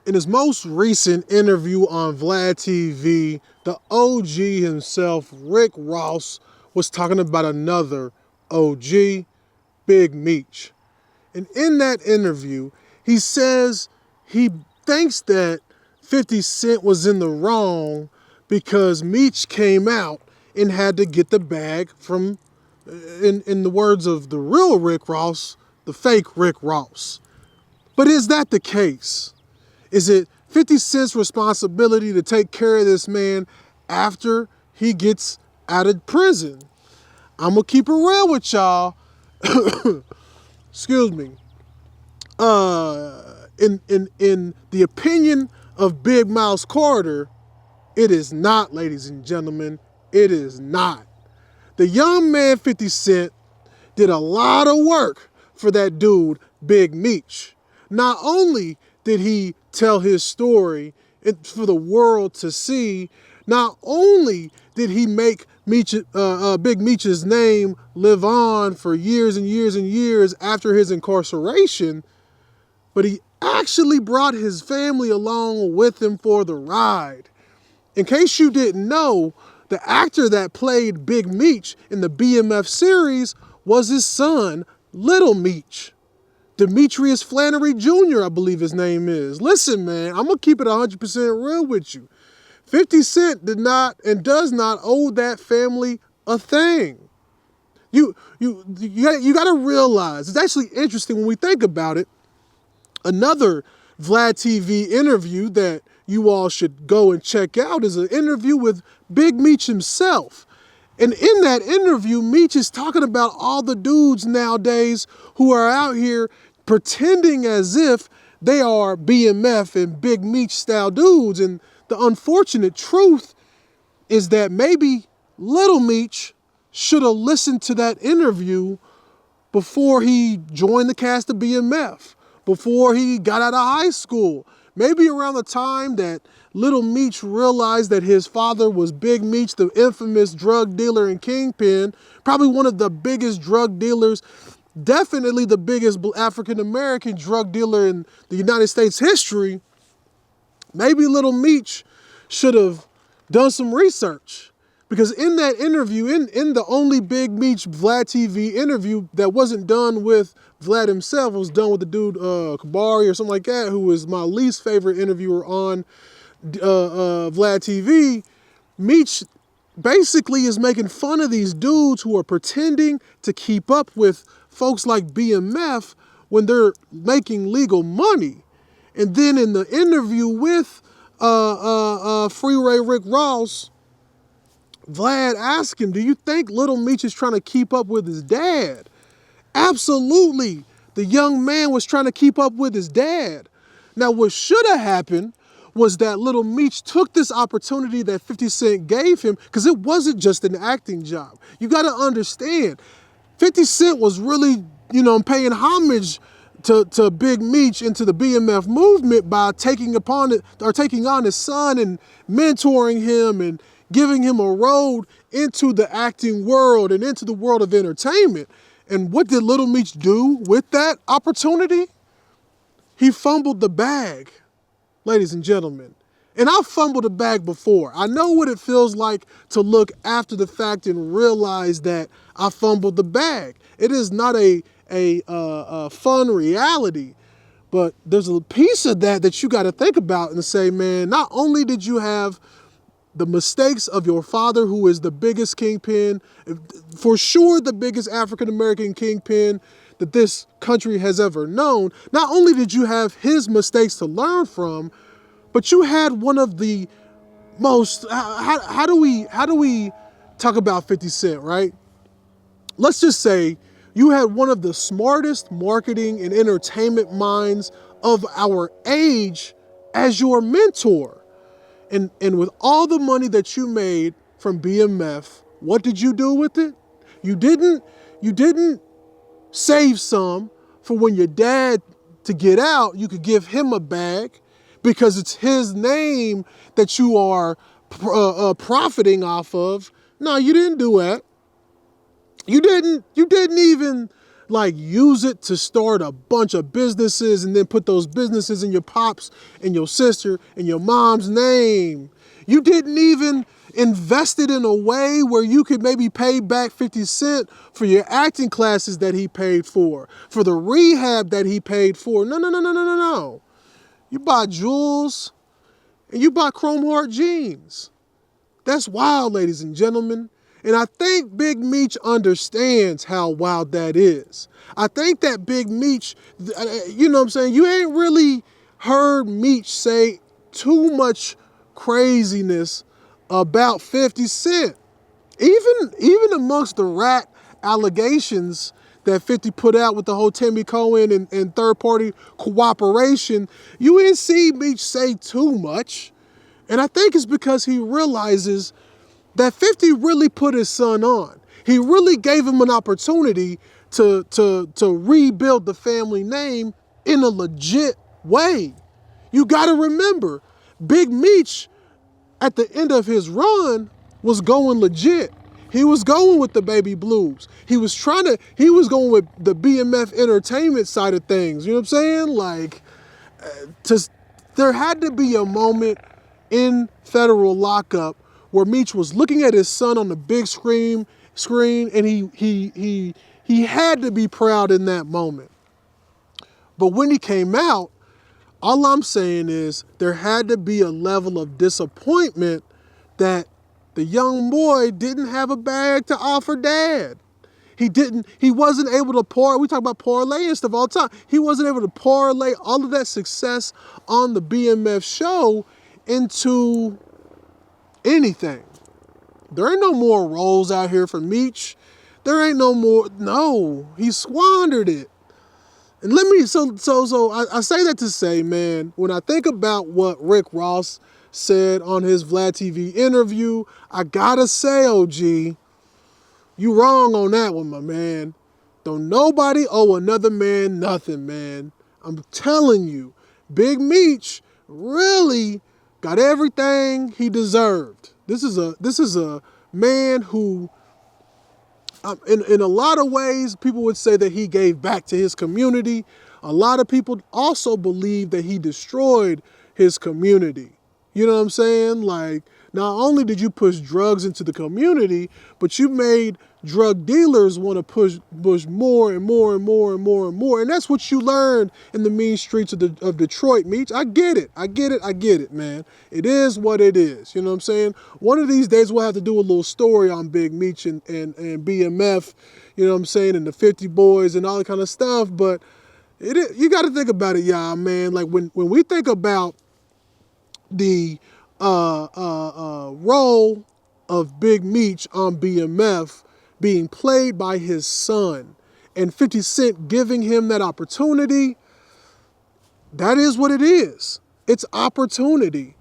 In his most recent interview on VladTV, the OG himself, Rick Ross, was talking about another OG, Big Meech. And in that interview, he says he thinks that 50 Cent was in the wrong because Meech came out and had to get the bag from, in the words of the real Rick Ross, the fake Rick Ross. But is that the case? Is it 50 Cent's responsibility to take care of this man after he gets out of prison? I'm going to keep it real with y'all. Excuse me. In the opinion of Big Mouse Carter, it is not, ladies and gentlemen. It is not. The young man 50 Cent did a lot of work for that dude, Big Meech. Not only did he tell his story for the world to see, not only did he make Big Meech's name live on for years and years and years after his incarceration, but he actually brought his family along with him for the ride. In case you didn't know, the actor that played Big Meech in the BMF series was his son, Little Meech. Demetrius Flannery Jr., I believe his name is. Listen, man, I'm going to keep it 100% real with you. 50 Cent did not and does not owe that family a thing. You got to realize, it's actually interesting when we think about it. Another VladTV interview that you all should go and check out is an interview with Big Meech himself. And in that interview, Meech is talking about all the dudes nowadays who are out here pretending as if they are BMF and Big Meech style dudes. And the unfortunate truth is that maybe Little Meech should have listened to that interview before he joined the cast of BMF, before he got out of high school. Maybe around the time that Little Meech realized that his father was Big Meech, the infamous drug dealer and kingpin, probably one of the biggest drug dealers, definitely the biggest African-American drug dealer in the United States history. Maybe Little Meech should have done some research. Because in that interview, in the only Big Meech VladTV interview that wasn't done with Vlad himself, it was done with the dude Kabari or something like that, who is my least favorite interviewer on VladTV. Meech basically is making fun of these dudes who are pretending to keep up with folks like BMF when they're making legal money. And then in the interview with Freeway Rick Ross, Vlad asked him, do you think Little Meech is trying to keep up with his dad? Absolutely. The young man was trying to keep up with his dad. Now, what should have happened was that Little Meech took this opportunity that 50 Cent gave him, because it wasn't just an acting job. You got to understand, 50 Cent was really, paying homage to Big Meech into the BMF movement by taking on his son and mentoring him and giving him a road into the acting world and into the world of entertainment. And what did Little Meech do with that opportunity? He fumbled the bag, ladies and gentlemen. And I've fumbled the bag before. I know what it feels like to look after the fact and realize that I fumbled the bag. It is not a fun reality, but there's a piece of that you got to think about and say, man, not only did you have the mistakes of your father, who is the biggest kingpin, for sure the biggest African-American kingpin that this country has ever known. Not only did you have his mistakes to learn from, but you had one of the most, how do we talk about 50 Cent, right? Let's just say you had one of the smartest marketing and entertainment minds of our age as your mentor. And with all the money that you made from BMF, what did you do with it? You didn't save some for when your dad, to get out, you could give him a bag because it's his name that you are profiting off of. No, you didn't do that. You didn't even like use it to start a bunch of businesses and then put those businesses in your pops and your sister and your mom's name. You didn't even invest it in a way where you could maybe pay back 50 Cent for your acting classes that he paid for the rehab that he paid for. No, no, no, no, no, no, no. You bought jewels and you bought chrome heart jeans. That's wild, ladies and gentlemen. And I think Big Meech understands how wild that is. I think that Big Meech, you know what I'm saying? You ain't really heard Meech say too much craziness about 50 Cent. Even amongst the rat allegations that 50 put out with the whole Timmy Cohen and third-party cooperation, you didn't see Meech say too much. And I think it's because he realizes that 50 really put his son on. He really gave him an opportunity to rebuild the family name in a legit way. You gotta remember, Big Meech, at the end of his run, was going legit. He was going with the Baby Blues. He was going with the BMF entertainment side of things. You know what I'm saying? Like, there had to be a moment in federal lockup where Meech was looking at his son on the big screen, and he had to be proud in that moment. But when he came out, all I'm saying is there had to be a level of disappointment that the young boy didn't have a bag to offer dad. He wasn't able to we talk about parlay and stuff all the time. He wasn't able to parlay all of that success on the BMF show into anything. There ain't no more roles out here for Meech. There ain't no more, no, he squandered it. And I say that to say, man, when I think about what Rick Ross said on his VladTV interview, I gotta say, OG, you wrong on that one, my man. Don't nobody owe another man nothing, man. I'm telling you, Big Meech really got everything he deserved. This is a man who, in a lot of ways, people would say that he gave back to his community. A lot of people also believe that he destroyed his community. You know what I'm saying? Like, not only did you push drugs into the community, but you made drug dealers want to push more and more and more and more and more. And that's what you learned in the mean streets of Detroit, Meech. I get it, man. It is what it is. You know what I'm saying? One of these days we'll have to do a little story on Big Meech and BMF, you know what I'm saying, and the 50 Boys and all that kind of stuff. But you got to think about it, y'all, man. Like when we think about the role of Big Meech on BMF being played by his son and 50 Cent giving him that opportunity, that is what it is. It's opportunity.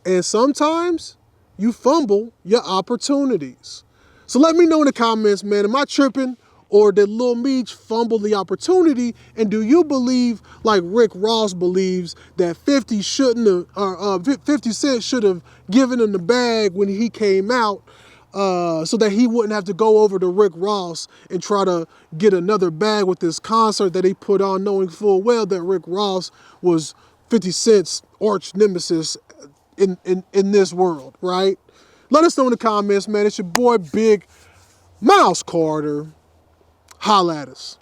And sometimes you fumble your opportunities. So let me know in the comments, man, am I tripping? Or did Lil Meech fumble the opportunity? And do you believe, like Rick Ross believes, that 50 Cent should have given him the bag when he came out, so that he wouldn't have to go over to Rick Ross and try to get another bag with this concert that he put on, knowing full well that Rick Ross was 50 Cent's arch nemesis in this world, right? Let us know in the comments, man. It's your boy Big Mouse Carter. Holla at us.